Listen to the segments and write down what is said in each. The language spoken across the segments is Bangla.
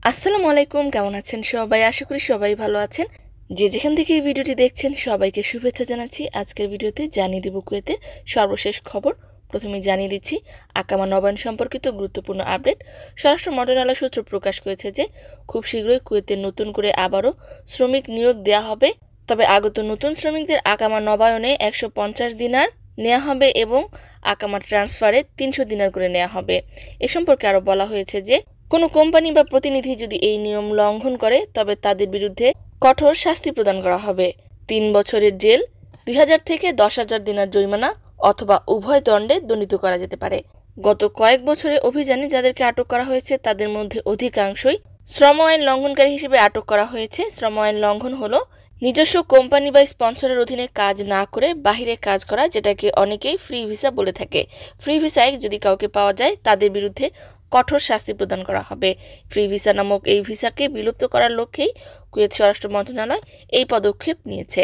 আসসালামু আলাইকুম, কেমন আছেন সবাই? আশা করি সবাই ভালো আছেন। যে যেখান থেকে এই ভিডিওটি দেখছেন সবাইকে শুভেচ্ছা জানাচ্ছি। আজকের ভিডিওতে জানিয়ে দেব কুয়েতের সর্বশেষ খবর। প্রথমে জানিয়ে দিচ্ছি আকামা নবায়ন সম্পর্কিত গুরুত্বপূর্ণ আপডেট। স্বরাষ্ট্র মন্ত্রণালয় সূত্র প্রকাশ করেছে যে খুব শীঘ্রই কুয়েতে নতুন করে আবারও শ্রমিক নিয়োগ দেওয়া হবে। তবে আগত নতুন শ্রমিকদের আকামা নবায়নে 150 দিনার নেওয়া হবে এবং আকামা ট্রান্সফারে 300 দিনার করে নেওয়া হবে। এ সম্পর্কে আরও বলা হয়েছে যে কোনো কোম্পানি বা প্রতিনিধি যদি এই নিয়ম লঙ্ঘন করে তবে তাদের বিরুদ্ধে কঠোর শাস্তি প্রদান করা হবে। 3 বছরের জেল, 2000 থেকে 10,000 দিনার জরিমানা অথবা উভয় দণ্ডে দণ্ডিত করা যেতে পারে। গত কয়েক বছরে অভিযানে যাদেরকে আটক করা হয়েছে তাদের মধ্যে অধিকাংশই শ্রম আইন লঙ্ঘনকারী হিসেবে আটক করা হয়েছে। শ্রম আইন লঙ্ঘন হলো নিজস্ব কোম্পানি বা স্পন্সরের অধীনে কাজ না করে বাহিরে কাজ করা, যেটাকে অনেকেই ফ্রি ভিসা বলে থাকে। ফ্রি ভিসায় যদি কাউকে পাওয়া যায় তাদের বিরুদ্ধে কঠোর শাস্তি প্রদান করা হবে। ফ্রি ভিসা নামক এই ভিসাকে বিলুপ্ত করার লক্ষ্যেই কুয়েত স্বরাষ্ট্র মন্ত্রণালয় এই পদক্ষেপ নিয়েছে।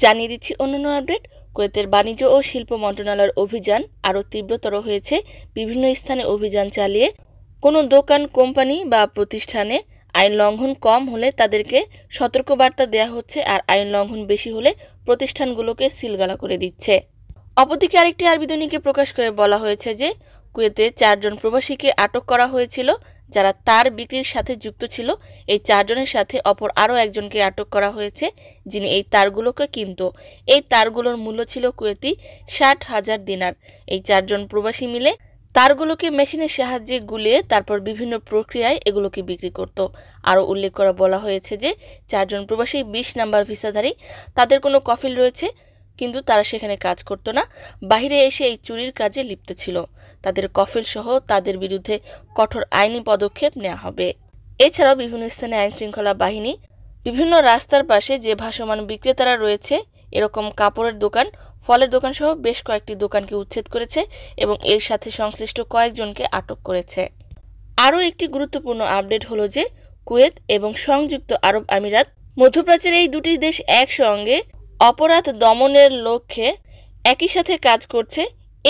জানিয়ে দিচ্ছি অন্যান্য আপডেট। কুয়েতের বাণিজ্য ও শিল্প মন্ত্রণালয়ের অভিযান আরও তীব্রতর হয়েছে। বিভিন্ন স্থানে অভিযান চালিয়ে কোনো দোকান, কোম্পানি বা প্রতিষ্ঠানে আইন লঙ্ঘন কম হলে তাদেরকে সতর্কবার্তা দেওয়া হচ্ছে, আর আইন লঙ্ঘন বেশি হলে প্রতিষ্ঠানগুলোকে সিলগালা করে দিচ্ছে। অপরদিকে আরেকটি আরবি দৈনিকে প্রকাশ করে বলা হয়েছে যে কুয়েতে 4 জন প্রবাসীকে আটক করা হয়েছিল যারা তার বিক্রির সাথে যুক্ত ছিল। এই 4 জনের সাথে অপর আরও একজনকে আটক করা হয়েছে যিনি এই তারগুলোকে কিনত। এই তারগুলোর মূল্য ছিল কুয়েতি 60,000 দিনার। এই 4 জন প্রবাসী মিলে তারগুলোকে মেশিনের সাহায্যে গুলিয়ে তারপর বিভিন্ন প্রক্রিয়ায় এগুলোকে বিক্রি করত। আরও উল্লেখ করা বলা হয়েছে যে 4 জন প্রবাসী 20 নাম্বার ভিসাধারী। তাদের কোনো কফিল রয়েছে কিন্তু তারা সেখানে কাজ করতো না, বাইরে এসে এই চুরির কাজে লিপ্ত ছিল। তাদের কফিল সহ তাদের বিরুদ্ধে কঠোর আইনি পদক্ষেপ নেওয়া হবে। এছাড়াও বিভিন্ন স্থানে আইন শৃঙ্খলা বাহিনী বিভিন্ন রাস্তার পাশে যে ভাসমান বিক্রেতারা রয়েছে, এরকম কাপড়ের দোকান, ফলের দোকান সহ বেশ কয়েকটি দোকানকে উচ্ছেদ করেছে এবং এর সাথে সংশ্লিষ্ট কয়েকজনকে আটক করেছে। আরও একটি গুরুত্বপূর্ণ আপডেট হলো যে কুয়েত এবং সংযুক্ত আরব আমিরাত, মধ্যপ্রাচ্যের এই দুটি দেশ একসঙ্গে অপরাধ দমনের লক্ষ্যে একই সাথে কাজ করছে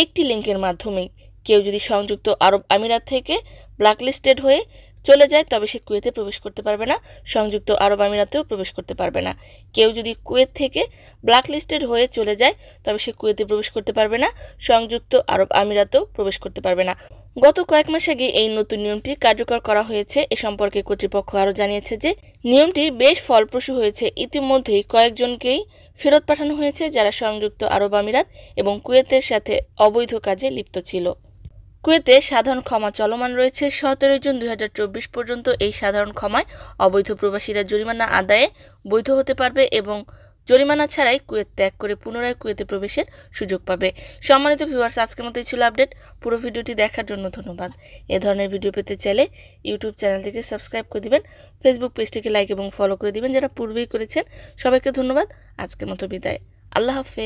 একটি লিঙ্কের মাধ্যমেই। কেউ যদি সংযুক্ত আরব আমিরাত থেকে ব্ল্যাকলিস্টেড হয়ে চলে যায় তবে সে কুয়েতে প্রবেশ করতে পারবে না, সংযুক্ত আরব আমিরাতেও প্রবেশ করতে পারবে না। কেউ যদি কুয়েত থেকে ব্ল্যাকলিস্টেড হয়ে চলে যায় তবে সে কুয়েতে প্রবেশ করতে পারবে না, সংযুক্ত আরব আমিরাতেও প্রবেশ করতে পারবে না। গত কয়েক মাস আগে এই নতুন নিয়মটি কার্যকর করা হয়েছে। এ সম্পর্কে কর্তৃপক্ষ আরও জানিয়েছে যে নিয়মটি বেশ ফলপ্রসূ হয়েছে। ইতিমধ্যেই কয়েকজনকেই ফেরত পাঠানো হয়েছে যারা সংযুক্ত আরব আমিরাত এবং কুয়েতের সাথে অবৈধ কাজে লিপ্ত ছিল। কুয়েতে সাধারণ ক্ষমা চলমান রয়েছে। 17 জুন 2024 পর্যন্ত এই সাধারণ ক্ষমায় অবৈধ প্রবাসীরা জরিমানা আদায়ে বৈধ হতে পারবে এবং জরিমানা ছাড়াই কুয়েত ত্যাগ করে পুনরায় কুয়েতে প্রবেশের সুযোগ পাবে। সম্মানিত ভিউয়ার্স, আজকের মতোই ছিল আপডেট। পুরো ভিডিওটি দেখার জন্য ধন্যবাদ। এ ধরনের ভিডিও পেতে চাইলে ইউটিউব চ্যানেলটিকে সাবস্ক্রাইব করে দিবেন, ফেসবুক পেজটিকে লাইক এবং ফলো করে দিবেন যারা পূর্বেই করেছেন। সবাইকে ধন্যবাদ। আজকের মতো বিদায়। আল্লাহ হাফেজ।